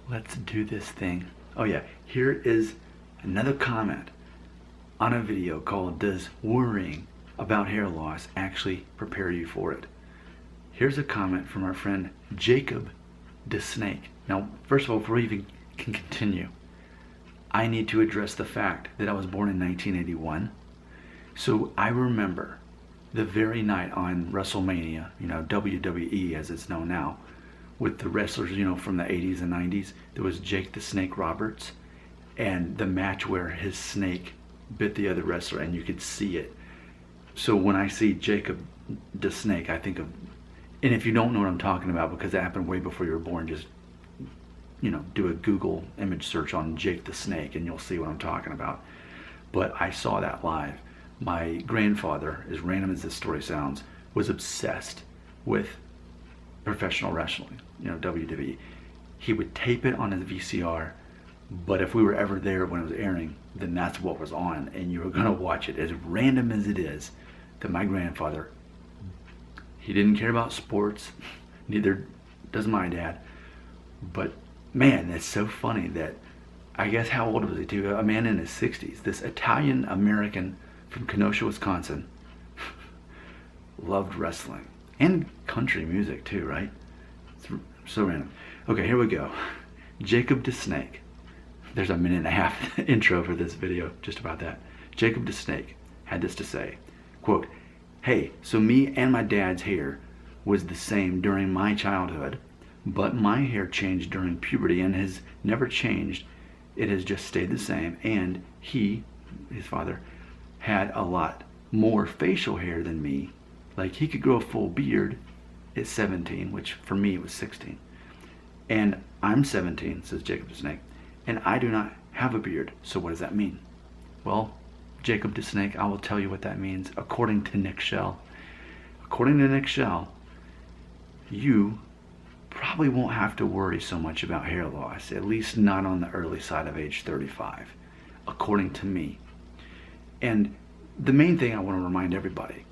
Let's do this thing. Oh yeah, here is another comment on a video called "Does worrying about hair loss actually prepare you for it?" Here's a comment from our friend Jacob DeSnake. Now, first of all, before we even can continue, I need to address the fact that I was born in 1981. So I remember the very night on WrestleMania, WWE as it's known now, with the wrestlers, from the 80s and 90s. There was Jake the Snake Roberts, and the match where his snake bit the other wrestler, and you could see it. So when I see Jacob the Snake, I think of, and if you don't know what I'm talking about, because it happened way before you were born, just, do a Google image search on Jake the Snake, and you'll see what I'm talking about. But I saw that live. My grandfather, as random as this story sounds, was obsessed with professional wrestling, WWE. He would tape it on his VCR, but if we were ever there when it was airing, then that's what was on, and you were gonna watch it. As random as it is, that my grandfather, he didn't care about sports, neither does my dad, but man, that's so funny that, I guess, how old was he too? A man in his 60s, this Italian American from Kenosha, Wisconsin, loved wrestling and country music too, right? It's so random. Okay, here we go. Jacob DeSnake. There's a 1.5-minute intro for this video just about that. Jacob DeSnake had this to say, quote, "Hey, so me and my dad's hair was the same during my childhood, but my hair changed during puberty and has never changed. It has just stayed the same, and he, his father, had a lot more facial hair than me. Like, he could grow a full beard at 17, which for me was 16. And I'm 17, says Jacob DeSnake, and I do not have a beard. So what does that mean?" Well, Jacob DeSnake, I will tell you what that means according to Nick Shell. According to Nick Shell, you probably won't have to worry so much about hair loss, at least not on the early side of age 35, according to me. And the main thing I want to remind everybody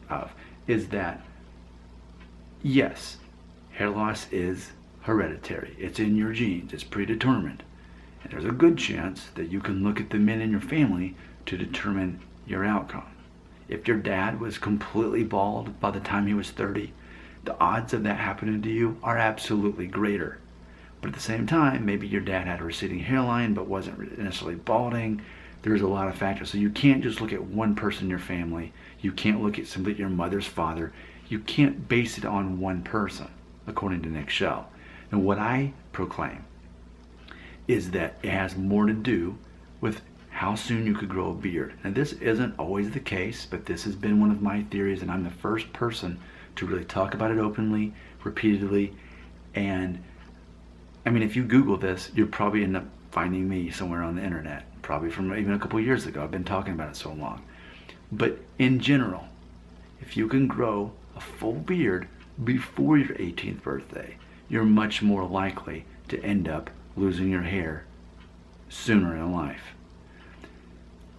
of is that, yes, hair loss is hereditary. It's in your genes. It's predetermined. And there's a good chance that you can look at the men in your family to determine your outcome. If your dad was completely bald by the time he was 30, the odds of that happening to you are absolutely greater. But at the same time, maybe your dad had a receding hairline but wasn't necessarily balding. There's a lot of factors. So you can't just look at one person in your family. You can't look at simply your mother's father. You can't base it on one person, according to Nick Shell. And what I proclaim is that it has more to do with how soon you could grow a beard. Now, this isn't always the case, but this has been one of my theories, and I'm the first person to really talk about it openly, repeatedly. And I mean, if you Google this, you'll probably end up finding me somewhere on the internet, probably from even a couple years ago. I've been talking about it so long. But in general, if you can grow a full beard before your 18th birthday, you're much more likely to end up losing your hair sooner in life.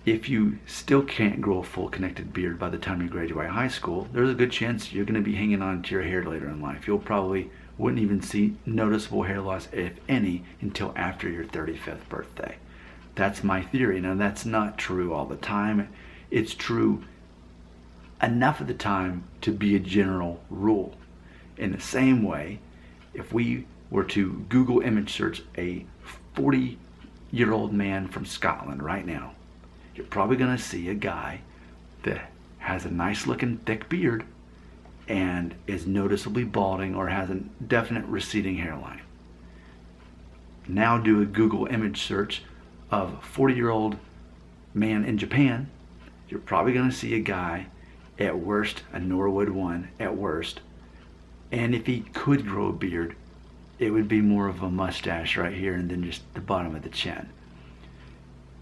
If you still can't grow a full connected beard by the time you graduate high school, there's a good chance you're going to be hanging on to your hair later in life. You'll probably wouldn't even see noticeable hair loss, if any, until after your 35th birthday. That's my theory. Now, that's not true all the time. It's true enough of the time to be a general rule. In the same way, if we were to Google image search a 40-year-old man from Scotland right now, you're probably going to see a guy that has a nice looking thick beard and is noticeably balding or has a definite receding hairline. Now do a Google image search of a 40-year-old man in Japan, you're probably going to see a guy, at worst, a Norwood one at worst, and if he could grow a beard, it would be more of a mustache right here and then just the bottom of the chin.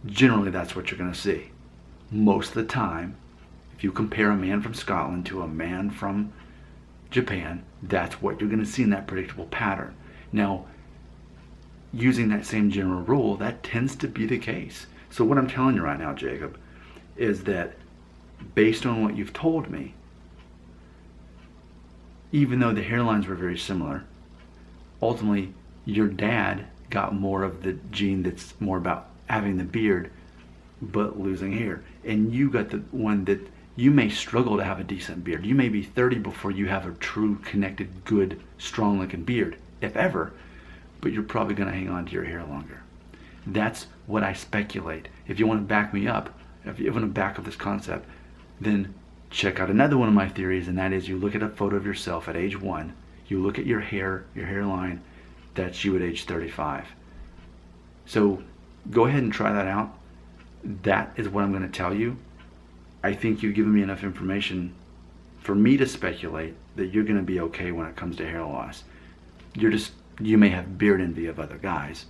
Generally, that's what you're going to see. Most of the time, if you compare a man from Scotland to a man from Japan, that's what you're going to see in that predictable pattern. Now, using that same general rule, that tends to be the case. So what I'm telling you right now, Jacob, is that based on what you've told me, even though the hairlines were very similar, ultimately your dad got more of the gene that's more about having the beard but losing hair. And you got the one that you may struggle to have a decent beard. You may be 30 before you have a true connected, good, strong looking beard, if ever, but you're probably going to hang on to your hair longer. That's what I speculate. If you want to back me up, if you want to back up this concept, then check out another one of my theories, and that is you look at a photo of yourself at age 1, you look at your hair, your hairline, that's you at age 35. So go ahead and try that out. That is what I'm going to tell you. I think you've given me enough information for me to speculate that you're going to be okay when it comes to hair loss. You may have beard envy of other guys,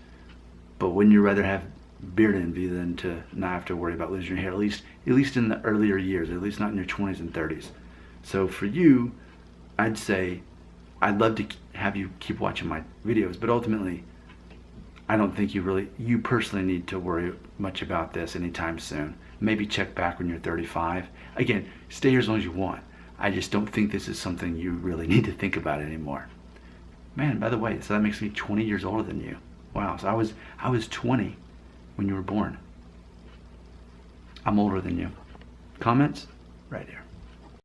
but wouldn't you rather have beard envy than to not have to worry about losing your hair, at least in the earlier years, at least not in your 20s and 30s. So for you, I'd say I'd love to have you keep watching my videos, but ultimately I don't think you personally need to worry much about this anytime soon. Maybe check back when you're 35. Again, stay here as long as you want. I just don't think this is something you really need to think about anymore. Man, by the way, so that makes me 20 years older than you. Wow, so I was 20 when you were born. I'm older than you. Comments? Right here.